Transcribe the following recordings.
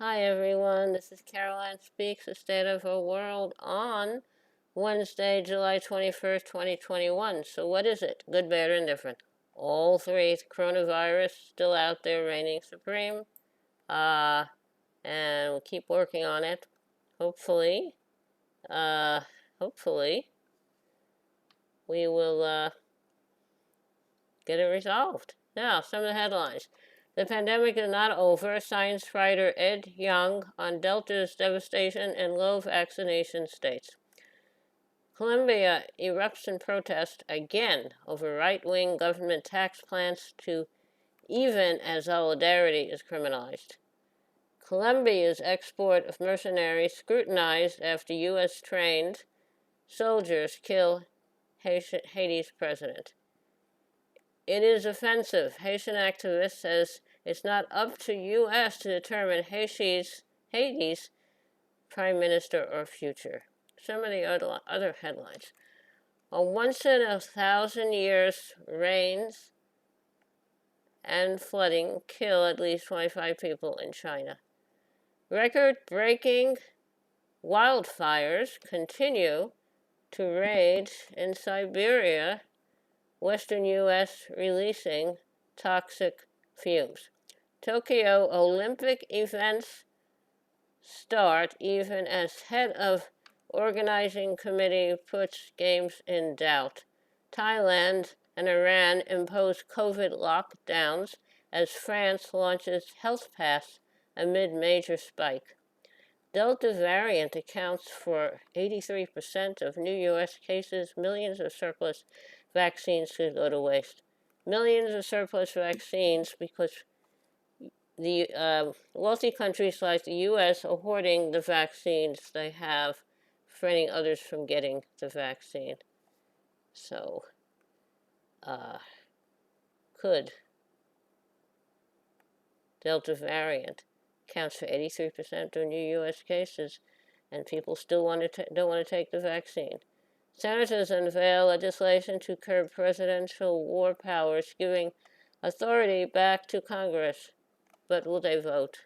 Hi everyone, this is Caroline Speaks, the state of our world on Wednesday, July 21st, 2021. So what is it? Good, bad, or indifferent? All three. Coronavirus still out there reigning supreme. And we'll keep working on it. Hopefully, uh, hopefully we will get it resolved. Now, some of the headlines. The pandemic is not over. Science writer Ed Yong on Delta's devastation in low vaccination states. Colombia erupts in protest again over right-wing government tax plans to even as solidarity is criminalized. Colombia's export of mercenaries scrutinized after U.S.-trained soldiers kill Haiti's president. It is offensive. Haitian activist says it's not up to U.S. to determine Haiti's prime minister or future. So many other headlines. A once in 1,000 years rains and flooding kill at least 25 people in China. Record-breaking wildfires continue to rage in Siberia, Western U.S. releasing toxic fumes. Tokyo Olympic events start even as head of organizing committee puts games in doubt. Thailand and Iran impose COVID lockdowns as France launches health pass amid major spike. Delta variant accounts for 83% of new U.S. cases. Millions of surplus vaccines could go to waste. Millions of surplus vaccines because the wealthy countries like the U.S. are hoarding the vaccines they have, preventing others from getting the vaccine. So, could Delta variant accounts for 83% of new U.S. cases, and people still don't want to take the vaccine. Senators unveil legislation to curb presidential war powers, giving authority back to Congress. But will they vote?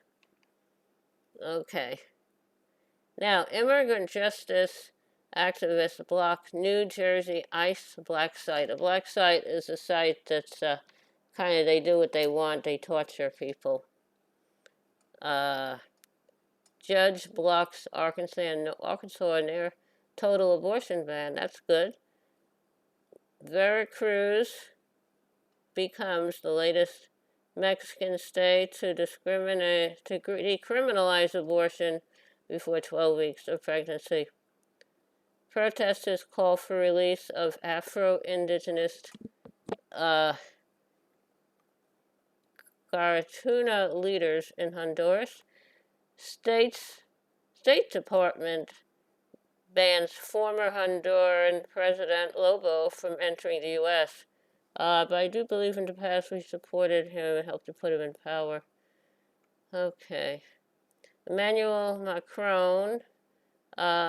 Okay. Now, immigrant justice activists block New Jersey ICE black site. A black site is a site that's kind of, they do what they want, they torture people. Judge blocks Arkansas near total abortion ban. That's good. Veracruz becomes the latest Mexican state to decriminalize abortion before 12 weeks of pregnancy. Protesters call for release of Afro-Indigenous Garifuna leaders in Honduras. State Department bans former Honduran President Lobo from entering the U.S. But I do believe in the past we supported him and helped to put him in power. Okay. Emmanuel Macron,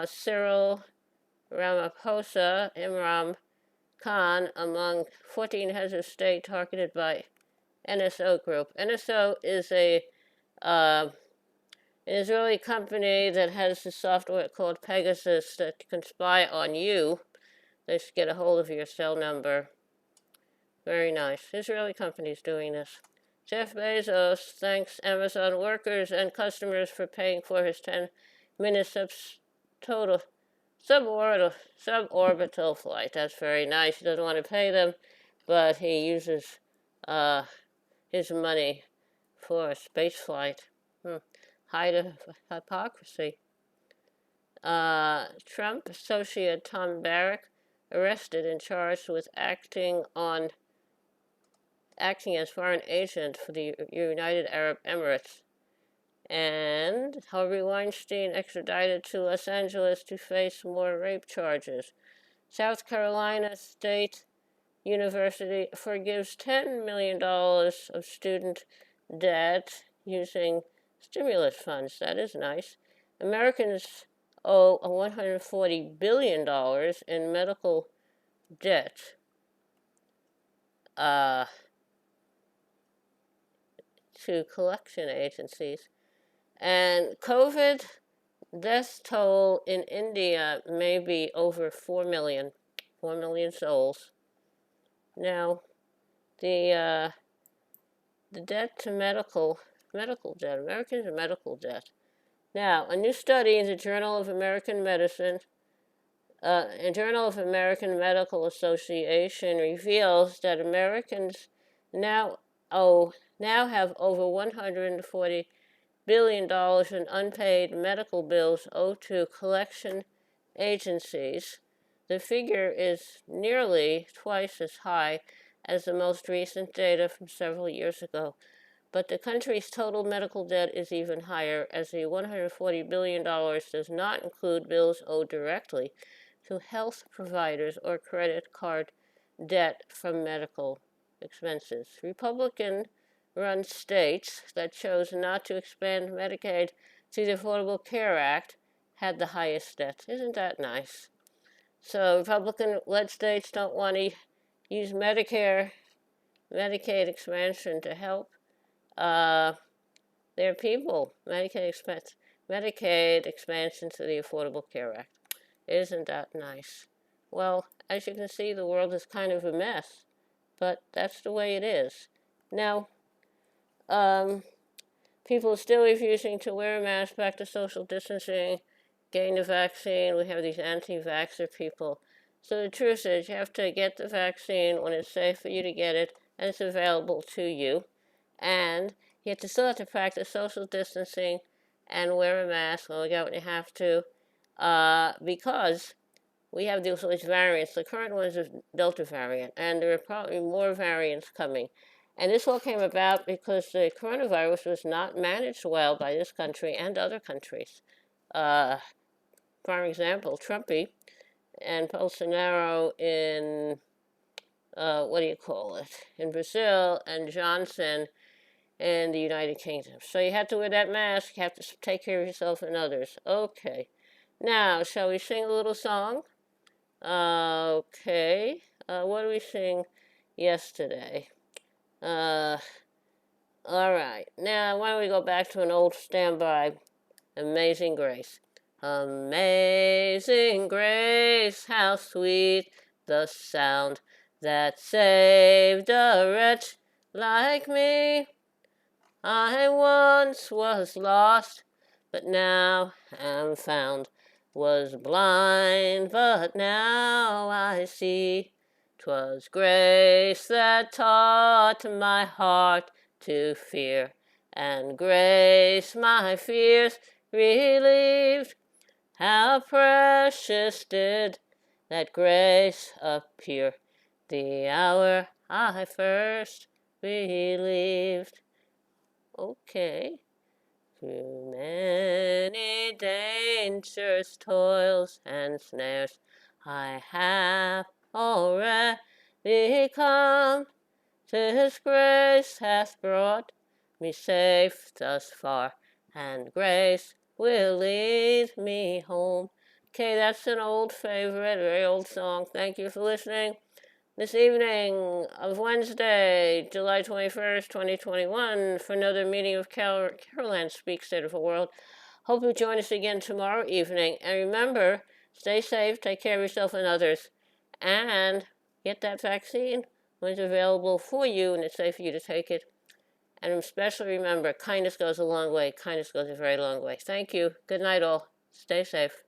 Cyril Ramaphosa, Imran Khan, among 14 heads of state targeted by NSO Group. NSO is an Israeli company that has a software called Pegasus that can spy on you. They should get a hold of your cell number. Very nice. Israeli companies doing this. Jeff Bezos thanks Amazon workers and customers for paying for his 10-minute suborbital flight. That's very nice. He doesn't want to pay them, but he uses his money for a space flight. Height of hypocrisy. Trump associate Tom Barrack arrested and charged with acting as foreign agent for the United Arab Emirates. And Harvey Weinstein extradited to Los Angeles to face more rape charges. South Carolina State University forgives $10 million of student debt using stimulus funds. That is nice. Americans owe $140 billion in medical debt. To collection agencies And COVID death toll in India may be over 4 million, 4 million souls. Now, the debt to medical debt, Americans are medical debt. Now, a new study in the Journal of American Medicine, Journal of American Medical Association reveals that Americans now have over $140 billion in unpaid medical bills owed to collection agencies. The figure is nearly twice as high as the most recent data from several years ago. But the country's total medical debt is even higher, as the $140 billion does not include bills owed directly to health providers or credit card debt from medical expenses. Republican-run states that chose not to expand Medicaid to the Affordable Care Act had the highest debt. Isn't that nice? So Republican-led states don't want to use Medicaid expansion to help their people. Medicaid expansion to the Affordable Care Act. Isn't that nice? Well, as you can see, the world is kind of a mess, but that's the way it is. Now, people are still refusing to wear a mask, back to social distancing, getting the vaccine. We have these anti-vaxxer people. So the truth is, you have to get the vaccine when it's safe for you to get it and it's available to you. And you still have to practice social distancing and wear a mask when we go when you have to, because we have these variants. The current one is a Delta variant, and there are probably more variants coming. And this all came about because the coronavirus was not managed well by this country and other countries. For example, Trumpy and Bolsonaro in, in Brazil, and Johnson in the United Kingdom. So you have to wear that mask, you have to take care of yourself and others. Okay. Now, shall we sing a little song? Okay. What did we sing yesterday? All right. Now, why don't we go back to an old standby, Amazing Grace. Amazing Grace, how sweet the sound that saved a wretch like me. I once was lost, but now am found. Was blind, but now I see. 'Twas grace that taught my heart to fear, and grace my fears relieved. How precious did that grace appear the hour I first believed. Okay. Through many dangers, toils, and snares, I have already come. 'Tis grace hath brought me safe thus far, and grace will lead me home. Okay, that's an old favorite, very old song. Thank you for listening. This evening of Wednesday, July 21st, 2021, for another meeting of Caroline Speaks State of the World. Hope you join us again tomorrow evening. And remember, stay safe, take care of yourself and others, and get that vaccine when it's available for you and it's safe for you to take it. And especially remember, kindness goes a long way. Kindness goes a very long way. Thank you. Good night, all. Stay safe.